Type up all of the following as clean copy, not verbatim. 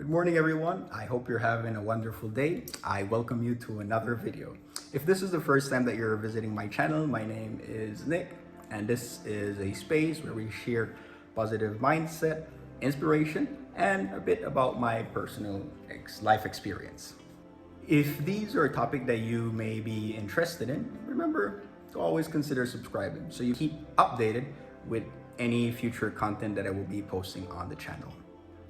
Good morning, everyone. I hope you're having a wonderful day. I welcome you to another video. If this is the first time that you're visiting my channel, my name is Nick, and this is a space where we share positive mindset, inspiration, and a bit about my personal life experience. If these are a topic that you may be interested in, remember to always consider subscribing so you keep updated with any future content that I will be posting on the channel.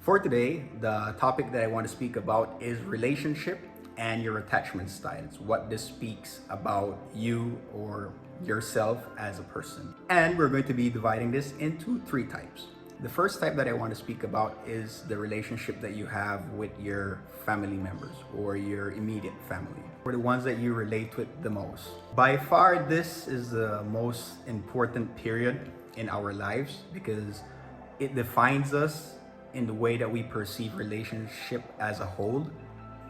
For today, the topic that I want to speak about is relationship and your attachment styles, what this speaks about you or yourself as a person. And we're going to be dividing this into three types. The first type that I want to speak about is the relationship that you have with your family members or your immediate family, or the ones that you relate with the most. By far, this is the most important period in our lives because it defines us in the way that we perceive relationship as a whole.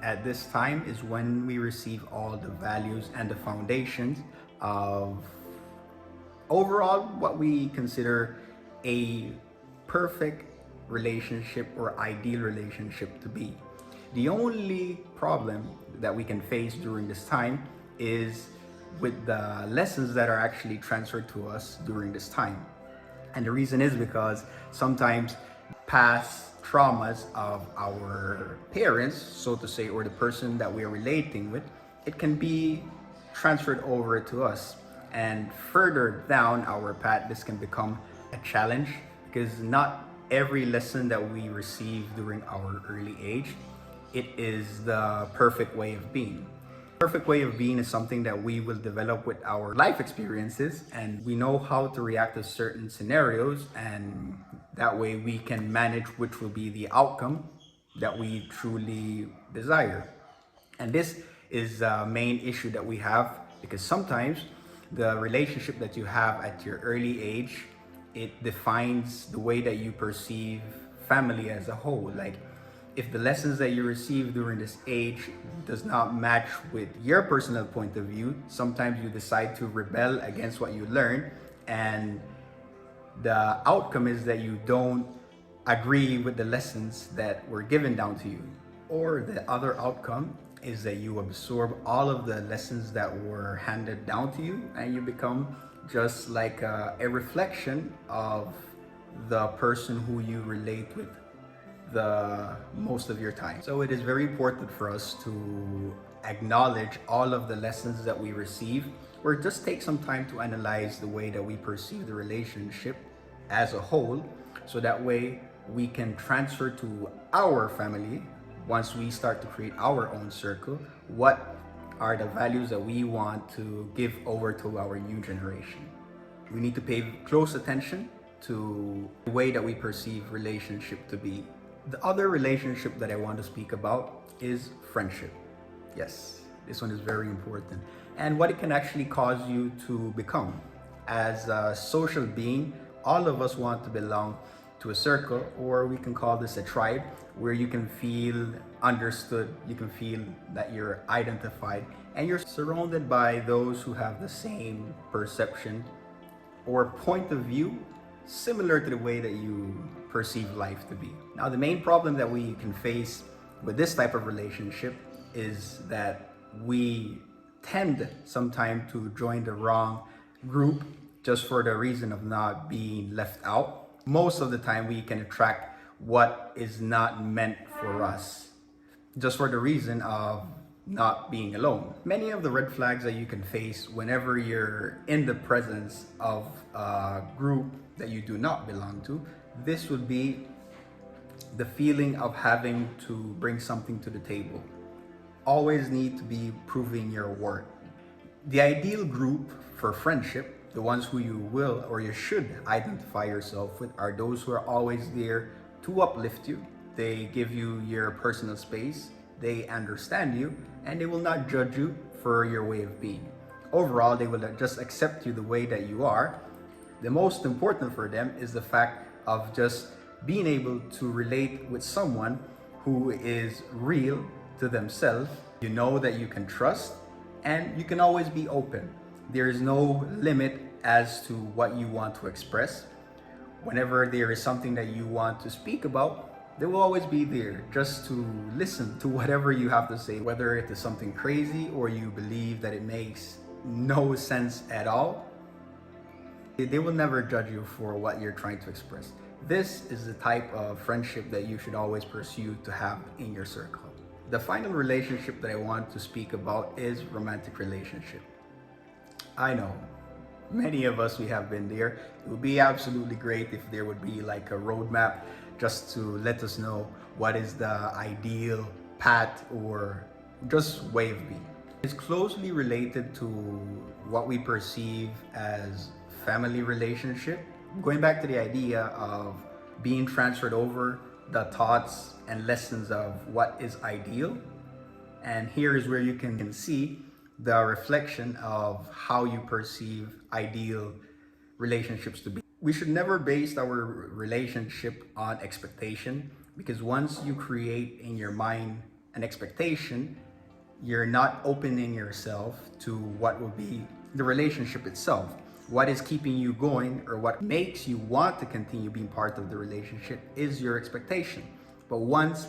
At this time is when we receive all the values and the foundations of overall what we consider a perfect relationship or ideal relationship to be. The only problem that we can face during this time is with the lessons that are actually transferred to us during this time. And the reason is because sometimes past traumas of our parents, so to say, or the person that we are relating with, it can be transferred over to us. And further down our path, this can become a challenge because not every lesson that we receive during our early age, it is the perfect way of being. Perfect way of being is something that we will develop with our life experiences, and we know how to react to certain scenarios, and that way we can manage which will be the outcome that we truly desire. And this is the main issue that we have because sometimes the relationship that you have at your early age, it defines the way that you perceive family as a whole. Like, if the lessons that you receive during this age does not match with your personal point of view, sometimes you decide to rebel against what you learned, and the outcome is that you don't agree with the lessons that were given down to you. Or the other outcome is that you absorb all of the lessons that were handed down to you, and you become just like a reflection of the person who you relate with the most of your time. So it is very important for us to acknowledge all of the lessons that we receive, or just take some time to analyze the way that we perceive the relationship as a whole, so that way we can transfer to our family once we start to create our own circle what are the values that we want to give over to our new generation. We need to pay close attention to the way that we perceive relationship to be. The other relationship that I want to speak about is friendship. Yes, this one is very important, and what it can actually cause you to become. As a social being, all of us want to belong to a circle, or we can call this a tribe, where you can feel understood, you can feel that you're identified, and you're surrounded by those who have the same perception or point of view similar to the way that you perceive life to be. Now, the main problem that we can face with this type of relationship is that we tend sometimes to join the wrong group just for the reason of not being left out. Most of the time, we can attract what is not meant for us just for the reason of not being alone. Many of the red flags that you can face whenever you're in the presence of a group that you do not belong to, this would be the feeling of having to bring something to the table. Always need to be proving your worth. The ideal group for friendship, the ones who you will or you should identify yourself with, are those who are always there to uplift you. They give you your personal space, they understand you, and they will not judge you for your way of being. Overall, they will just accept you the way that you are. The most important for them is the fact of just being able to relate with someone who is real to themselves. You know that you can trust, and you can always be open. There is no limit as to what you want to express. Whenever there is something that you want to speak about, They will always be there just to listen to whatever you have to say, whether it is something crazy or you believe that it makes no sense at all. They will never judge you for what you're trying to express. This is the type of friendship that you should always pursue to have in your circle. The final relationship that I want to speak about is romantic relationship. I know many of us, we have been there. It would be absolutely great if there would be like a roadmap just to let us know what is the ideal path or just way of being. It's closely related to what we perceive as family relationship. Going back to the idea of being transferred over the thoughts and lessons of what is ideal. And here is where you can see the reflection of how you perceive ideal relationships to be. We should never base our relationship on expectation, because once you create in your mind an expectation, you're not opening yourself to what will be the relationship itself. What is keeping you going, or what makes you want to continue being part of the relationship, is your expectation. But once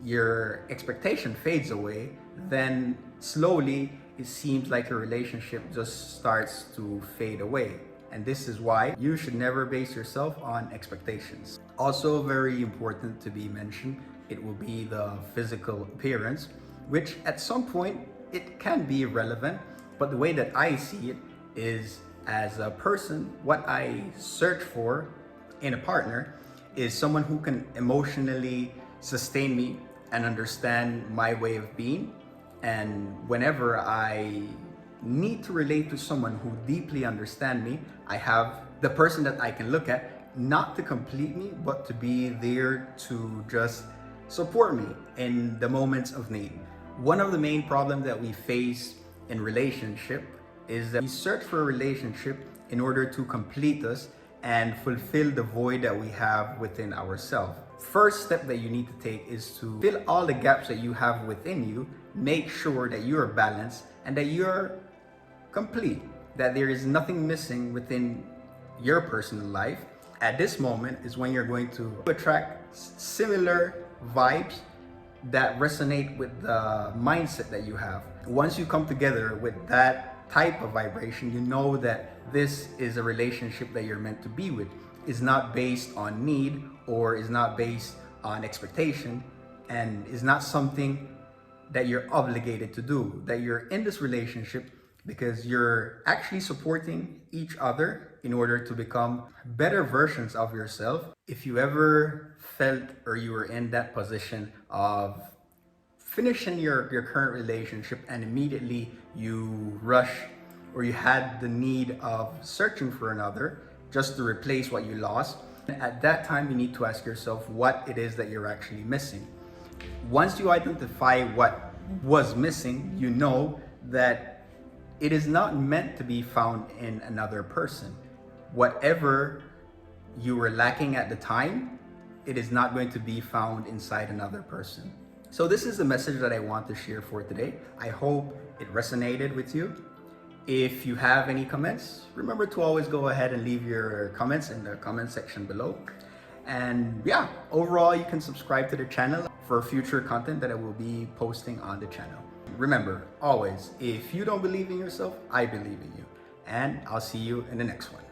your expectation fades away, then slowly it seems like your relationship just starts to fade away. And this is why you should never base yourself on expectations. Also very important to be mentioned, it will be the physical appearance, which at some point it can be relevant, but the way that I see it is, as a person, what I search for in a partner is someone who can emotionally sustain me and understand my way of being. And whenever I need to relate to someone who deeply understands me, I have the person that I can look at, not to complete me, but to be there to just support me in the moments of need. One of the main problems that we face in relationship is that we search for a relationship in order to complete us and fulfill the void that we have within ourselves. First step that you need to take is to fill all the gaps that you have within you. Make sure that you're balanced and that you're complete, that there is nothing missing within your personal life. At this moment is when you're going to attract similar vibes that resonate with the mindset that you have. Once you come together with that type of vibration, you know that this is a relationship that you're meant to be with. Is not based on need or is not based on expectation, and is not something that you're obligated to do. That you're in this relationship because you're actually supporting each other in order to become better versions of yourself. If you ever felt or you were in that position of finishing your current relationship and immediately you rush, or you had the need of searching for another just to replace what you lost, at that time you need to ask yourself what it is that you're actually missing. Once you identify what was missing, you know that it is not meant to be found in another person. Whatever you were lacking at the time, it is not going to be found inside another person. So this is the message that I want to share for today. I hope it resonated with you. If you have any comments, remember to always go ahead and leave your comments in the comment section below. And yeah, overall, you can subscribe to the channel for future content that I will be posting on the channel. Remember, always, if you don't believe in yourself, I believe in you. And I'll see you in the next one.